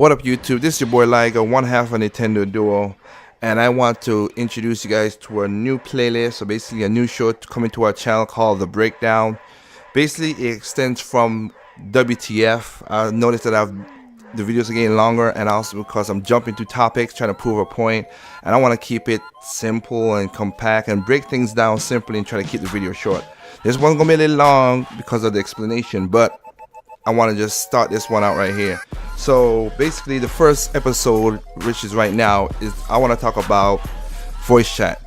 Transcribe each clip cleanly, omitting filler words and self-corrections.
What up, YouTube? This is your boy Liga, one half of Nintendo Duo, and I want to introduce you guys to a new playlist, so basically a new show coming to our channel called The Breakdown. Basically, it extends from WTF. I noticed that the videos are getting longer, and also because I'm jumping to topics, trying to prove a point, and I want to keep it simple and compact and break things down simply and try to keep the video short. This one's gonna be a little long because of the explanation, but I want to just start this one out right here. So basically the first episode, which is right now, is I want to talk about voice chat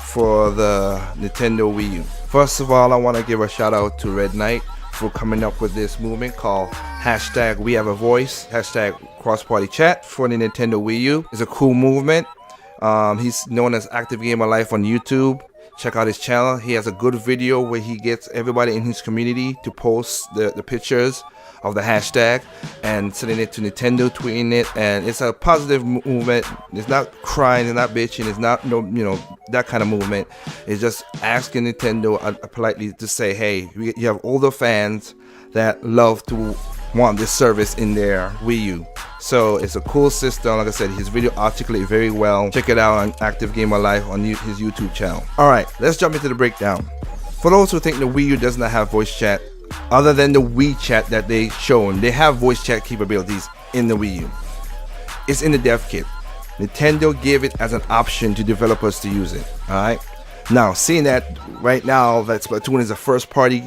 for the Nintendo Wii U. First of all, I want to give a shout out to Red Knight for coming up with this movement called #wiihaveavoice, #cross-party chat for the Nintendo Wii U. It's a cool movement. He's known as Active Gamer Life on YouTube. Check out his channel. He has a good video where he gets everybody in his community to post the pictures of the hashtag and sending it to Nintendo, tweeting it, and it's a positive movement. It's not crying, it's not bitching, it's not that kind of movement. It's just asking Nintendo politely to say, hey, you have older fans that love to want this service in their Wii U. So it's a cool system. Like I said, his video articulated very well. Check it out on Active Gamer Life on his YouTube channel. Alright, let's jump into the breakdown. For those who think the Wii U does not have voice chat, other than the Wii chat that they shown, they have voice chat capabilities in the Wii U. It's in the dev kit. Nintendo gave it as an option to developers to use it. Alright. Now, seeing that right now that Splatoon is a first party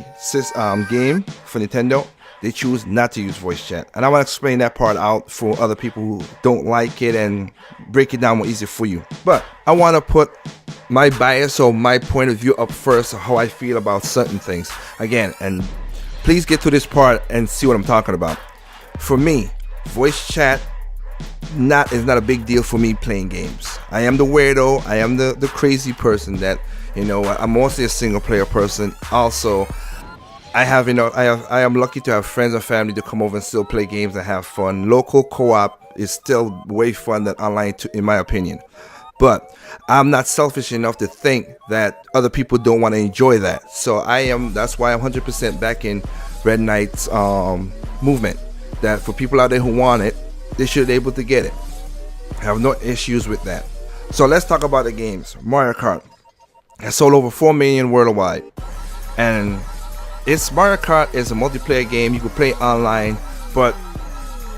game for Nintendo, they choose not to use voice chat. And I want to explain that part out for other people who don't like it and break it down more easy for you. But I want to put my bias or my point of view up first, how I feel about certain things. Again, and please get to this part and see what I'm talking about. For me, voice chat is not a big deal for me playing games. I am the weirdo. I am the crazy person that, I'm mostly a single player person. Also, I am lucky to have friends and family to come over and still play games and have fun. Local co-op is still way fun than online, in my opinion. But I'm not selfish enough to think that other people don't want to enjoy that. So that's why I'm 100% backing Red Knight's movement. That for people out there who want it, they should be able to get it. I have no issues with that. So let's talk about the games. Mario Kart has sold over 4 million worldwide, and Mario Kart is a multiplayer game. You can play online, but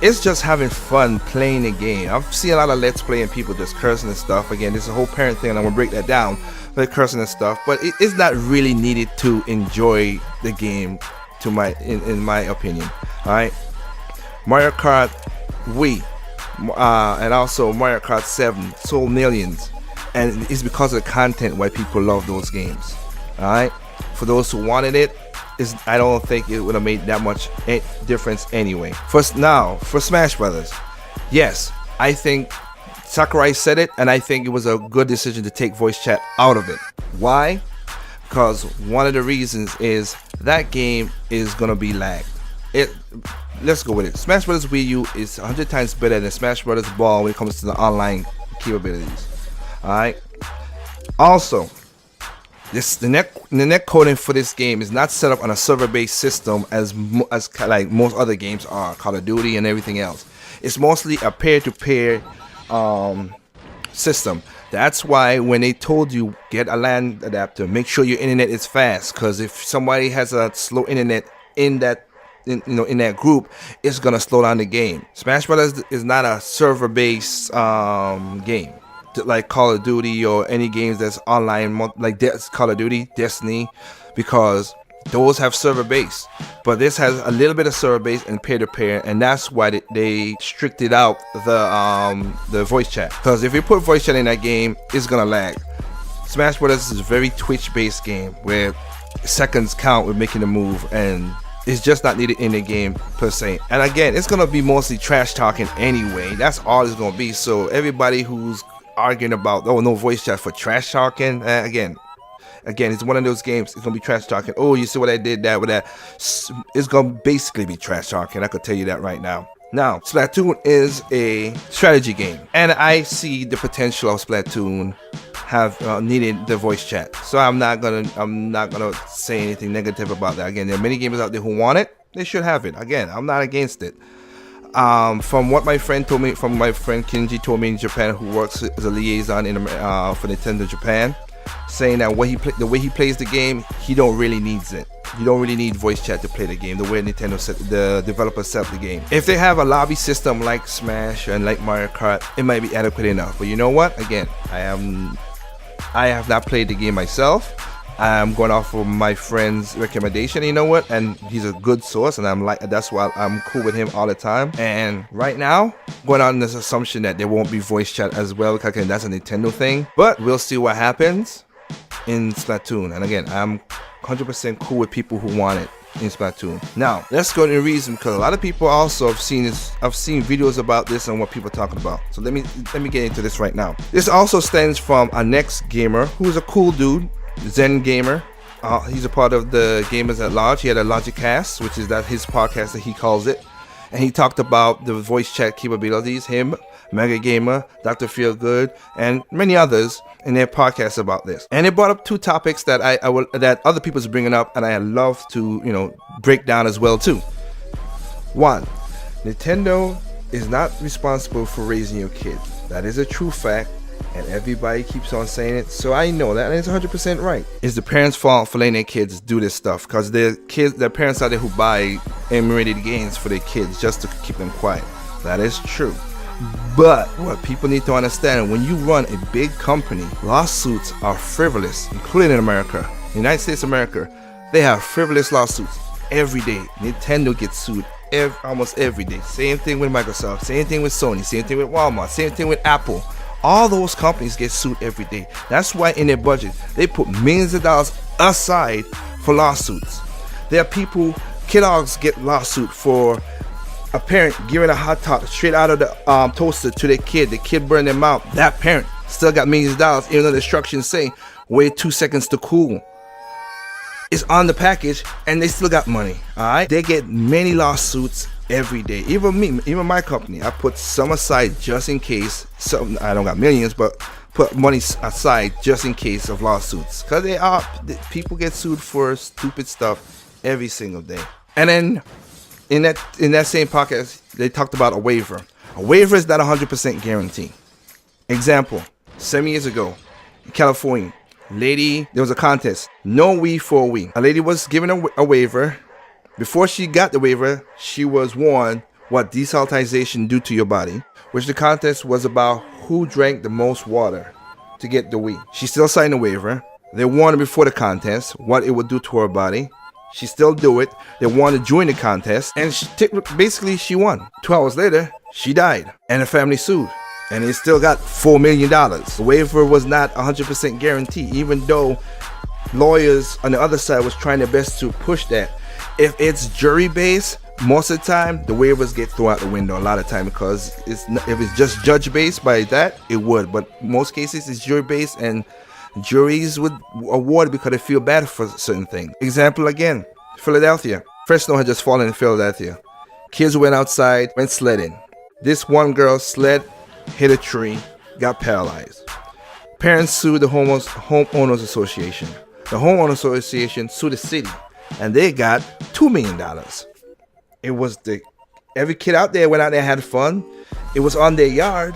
it's just having fun playing the game. I've seen a lot of Let's Play and people just cursing and stuff. Again, this is a whole parent thing, and I'm gonna break that down. But cursing and stuff, but it's not really needed to enjoy the game, in my opinion. All right, Mario Kart Wii, and also Mario Kart 7 sold millions, and it's because of the content why people love those games. All right, for those who wanted it, I don't think it would have made that much difference anyway. For Smash Brothers, yes, I think Sakurai said it, and I think it was a good decision to take voice chat out of it. Why? Because one of the reasons is that game is gonna be lagged. Let's go with it. Smash Brothers Wii U is 100 times better than Smash Brothers Ball when it comes to the online capabilities. All right. Also, the net coding for this game is not set up on a server-based system as like most other games are, Call of Duty and everything else. It's mostly a peer-to-peer system. That's why when they told you get a LAN adapter, make sure your internet is fast, because if somebody has a slow internet in that group, it's gonna slow down the game. Smash Brothers is not a server-based game like Call of Duty or any games that's online, like Call of Duty, Destiny, because those have server base. But this has a little bit of server base and peer-to-peer, and that's why they stricted out the voice chat. Because if you put voice chat in that game, it's gonna lag. Smash Brothers is a very Twitch-based game where seconds count with making a move, and it's just not needed in the game per se. And again, it's gonna be mostly trash talking anyway. That's all it's gonna be. So everybody who's arguing about no voice chat for trash talking, again, it's one of those games. It's gonna be trash talking. Oh, you see what I did that with that? It's gonna basically be trash talking. I could tell you that right now. Now, Splatoon is a strategy game, and I see the potential of Splatoon have needed the voice chat. So I'm not gonna say anything negative about that. Again, there are many gamers out there who want it. They should have it. Again, I'm not against it. From what my friend told me, from my friend Kinji told me in Japan, who works as a liaison in for Nintendo Japan, saying that the way he plays the game, he don't really needs it. You don't really need voice chat to play the game, the way Nintendo set, the developers set up the game. If they have a lobby system like Smash and like Mario Kart, it might be adequate enough. But you know what? Again, I have not played the game myself. I'm going off of my friend's recommendation, you know what? And he's a good source, and that's why I'm cool with him all the time. And right now, going on this assumption that there won't be voice chat as well, because that's a Nintendo thing. But we'll see what happens in Splatoon. And again, I'm 100% cool with people who want it in Splatoon. Now, let's go to the reason, because a lot of people also have seen this. I've seen videos about this and what people are talking about. So let me get into this right now. This also stems from a next gamer who's a cool dude. Zen Gamer. He's a part of the Gamers at Large. He had a Logicast, which is his podcast that he calls it, and he talked about the voice chat capabilities. Him, Mega Gamer, Dr. Feelgood, and many others in their podcasts about this. And they brought up two topics that that other people's bringing up, and I love to break down as well too. One, Nintendo is not responsible for raising your kid. That is a true fact. And everybody keeps on saying it, so I know that, and it's 100% right. It's the parents' fault for letting their kids do this stuff, because their parents out there who buy emulated games for their kids just to keep them quiet. That is true. But what people need to understand, when you run a big company, lawsuits are frivolous, including in America. United States of America, they have frivolous lawsuits every day. Nintendo gets sued almost every day. Same thing with Microsoft, same thing with Sony, same thing with Walmart, same thing with Apple. All those companies get sued every day. That's why in their budget, they put millions of dollars aside for lawsuits. There are people, Kellogg's get lawsuit for a parent giving a hot dog straight out of the toaster to their kid. The kid burned their mouth. That parent still got millions of dollars, even though the instructions say wait 2 seconds to cool. It's on the package, and they still got money. All right, they get many lawsuits every day. Even my company, I put some aside just in case. I don't got millions, but put money aside just in case of lawsuits, because people get sued for stupid stuff every single day. And then in that same podcast, they talked about a waiver. A waiver is not 100% guarantee. Example: 7 years ago in California, there was a contest, no Wii for a Wii. A lady was given a waiver. Before she got the waiver, she was warned what desaltization do to your body, which the contest was about who drank the most water to get the Wii. She still signed the waiver. They warned her before the contest what it would do to her body. She still do it. They warned her during the contest, and basically she won. 2 hours later, she died, and her family sued. And they still got $4 million. The waiver was not 100% guarantee, even though lawyers on the other side was trying their best to push that. If it's jury based, most of the time the waivers get thrown out the window a lot of time, because if it's just judge based by that, it would. But most cases it's jury based, and juries would award because they feel bad for certain things. Example again, Philadelphia. First snow had just fallen in Philadelphia. Kids went outside, went sledding. This one girl sled, hit a tree, got paralyzed. Parents sued the homeowners association. The homeowners association sued the city, and they got $2 million. It was every kid out there went out there and had fun. It was on their yard,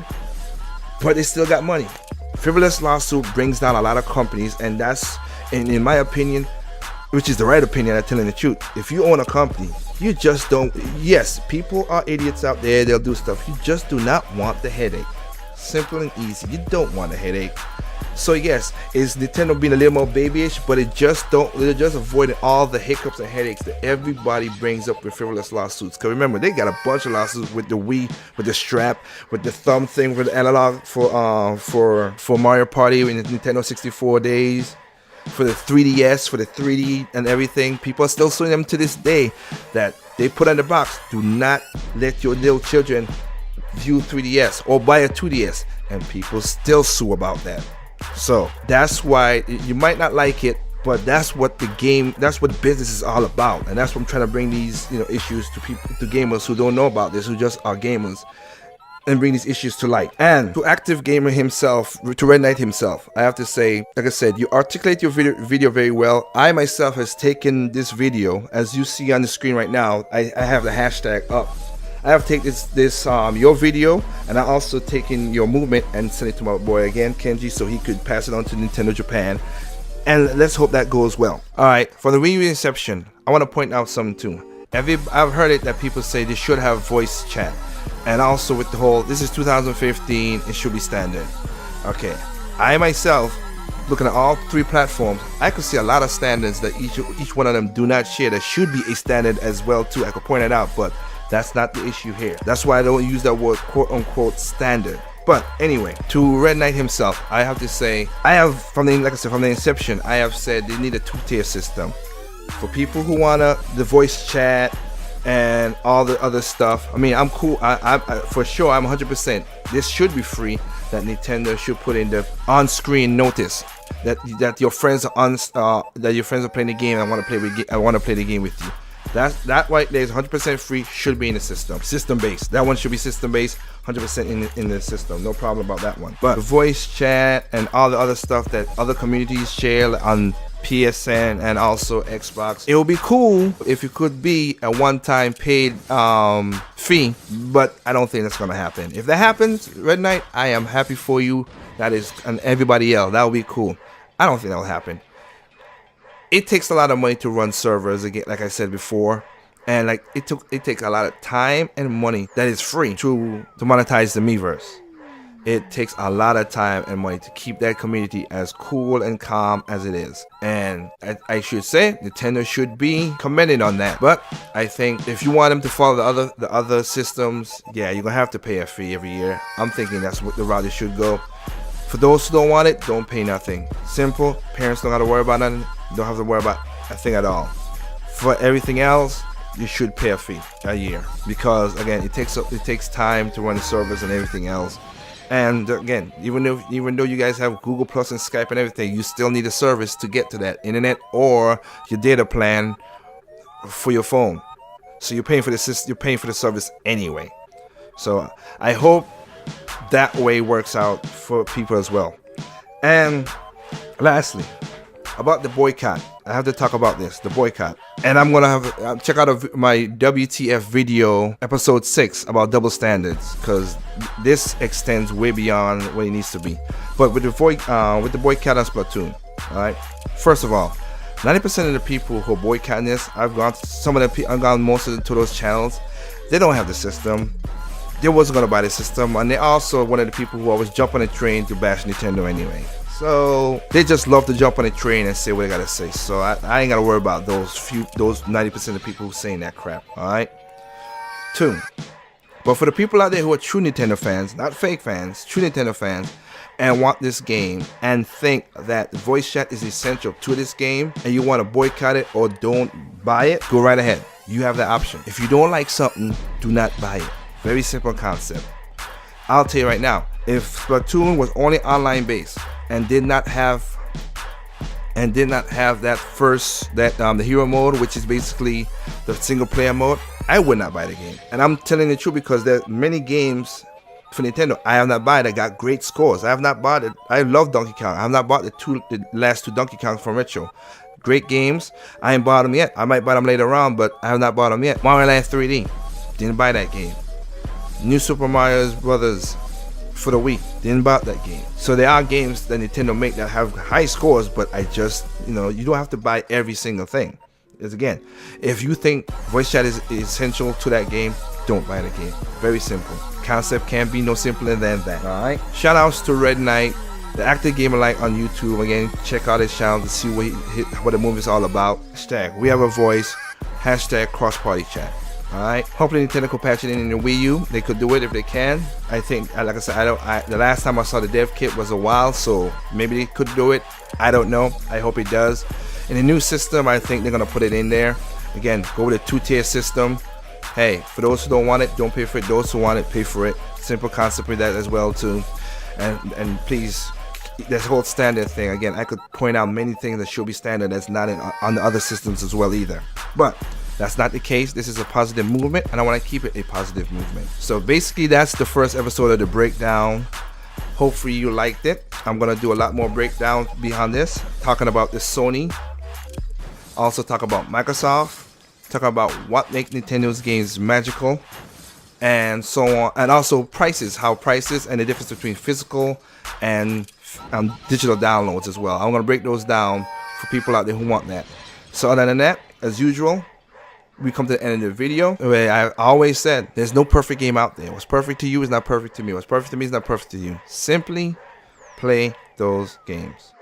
but they still got money. Frivolous lawsuit brings down a lot of companies, and that's, in my opinion, which is the right opinion, I'm telling the truth. If you own a company, you just don't. Yes, people are idiots out there. They'll do stuff. You just do not want the headache. Simple and easy. You don't want a headache. So yes, is Nintendo being a little more babyish, but they're just avoiding all the hiccups and headaches that everybody brings up with frivolous lawsuits. Because remember, they got a bunch of lawsuits with the Wii, with the strap, with the thumb thing, with the analog for Mario Party in the Nintendo 64 days, for the 3DS, for the 3D and everything. People are still suing them to this day that they put on the box. Do not let your little children view 3DS or buy a 2DS, and people still sue about that. So that's why you might not like it, but that's what business is all about, and that's what I'm trying to bring these issues to people, to gamers who don't know about this, who just are gamers, and bring these issues to light. And to Active Gamer himself, to Red Knight himself, I have to say, like I said, you articulate your video very well. I myself has taken this video, as you see on the screen right now. I have the hashtag up. I have taken this your video, and I also taken your movement and sent it to my boy again, Kenji, so he could pass it on to Nintendo Japan. And let's hope that goes well. All right, for the Wii U Inception, I want to point out something too. I've heard it that people say they should have voice chat, and also with the whole, this is 2015, it should be standard. Okay, I myself, looking at all three platforms, I could see a lot of standards that each one of them do not share. That should be a standard as well too. I could point it out, but that's not the issue here. That's why I don't use that word quote unquote standard. But anyway, to Red Knight himself, I have to say, I have from the inception, I have said they need a two-tier system for people who wanna the voice chat and all the other stuff. I mean, I'm cool. I for sure, I'm 100%. This should be free. That Nintendo should put in the on-screen notice that your friends are playing the game. And I want to play the game with you. That right there is 100% free. Should be in the system based. That one should be system based, 100% in the system. No problem about that one. But voice chat and all the other stuff that other communities share on PSN and also Xbox, it would be cool if it could be a one-time paid fee, but I don't think that's gonna happen. If that happens, Red Knight, I am happy for you. That is, and everybody else, that would be cool. I don't think that will happen. It takes a lot of money to run servers, again, like I said before, and like it takes a lot of time and money that is free to monetize the Miiverse. It takes a lot of time and money to keep that community as cool and calm as it is. And I should say, Nintendo should be commended on that. But I think if you want them to follow the other systems, yeah, you're gonna have to pay a fee every year. I'm thinking that's what the route it should go. For those who don't want it, don't pay nothing. Simple. Parents don't have to worry about nothing. Don't have to worry about a thing at all. For everything else, you should pay a fee a year, because again, it takes time to run the servers and everything else. And again, even though you guys have Google Plus and Skype and everything, you still need a service to get to that internet or your data plan for your phone. So you're paying for the system, you're paying for the service anyway. So I hope that way works out for people as well. And lastly, about the boycott, I have to talk about this, the boycott. And I'm gonna have check out my WTF video episode 6 about double standards, because this extends way beyond what it needs to be. But with the boycott on Splatoon, all right. First of all, 90% of the people who are boycotting this, I've gone most of to those channels. They don't have the system. They wasn't gonna buy the system, and they also one of the people who always jump on the train to bash Nintendo anyway. So they just love to jump on a train and say what they gotta say. So I ain't gotta worry about those 90% of people who saying that crap. All right. 2. But for the people out there who are true Nintendo fans, not fake fans, true Nintendo fans, and want this game and think that voice chat is essential to this game, and you want to boycott it or don't buy it, go right ahead. You have that option. If you don't like something, do not buy it. Very simple concept. I'll tell you right now, if Splatoon was only online based and did not have that the hero mode, which is basically the single player mode, I would not buy the game. And I'm telling the truth, because there are many games for Nintendo I have not bought that got great scores. I have not bought it. I love Donkey Kong. I have not bought the last 2 Donkey Kongs from Retro. Great games. I ain't bought them yet. I might buy them later on, but I have not bought them yet. Mario Land 3D, didn't buy that game. New Super Mario Brothers for the Wii, didn't buy that game. So there are games that Nintendo make that have high scores, but I just, you don't have to buy every single thing. Because again, if you think voice chat is essential to that game, don't buy the game. Very simple. Concept can't be no simpler than that. All right. Shout outs to Red Knight, the Active Gamer Like on YouTube. Again, check out his channel to see what the movie is all about. Hashtag We Have a Voice. Hashtag Cross Party Chat. Alright, hopefully Nintendo could patch it in the Wii U. They could do it if they can. I think, like I said, the last time I saw the dev kit was a while, so maybe they could do it. I don't know. I hope it does. In the new system, I think they're gonna put it in there. Again, go with a 2-tier system. Hey, for those who don't want it, don't pay for it. Those who want it, pay for it. Simple concept with that as well too. And please, this whole standard thing. Again, I could point out many things that should be standard that's not on the other systems as well either. But that's not the case. This is a positive movement, and I want to keep it a positive movement. So basically, that's the first episode of the breakdown. Hopefully you liked it. I'm going to do a lot more breakdown behind this, talking about the Sony. Also talk about Microsoft. Talk about what makes Nintendo's games magical. and so on, and also prices, how prices and the difference between physical and digital downloads as well. I'm gonna break those down for people out there who want that. So other than that, as usual, we come to the end of the video where I always said there's no perfect game out there. What's perfect to you is not perfect to me. What's perfect to me is not perfect to you. Simply play those games.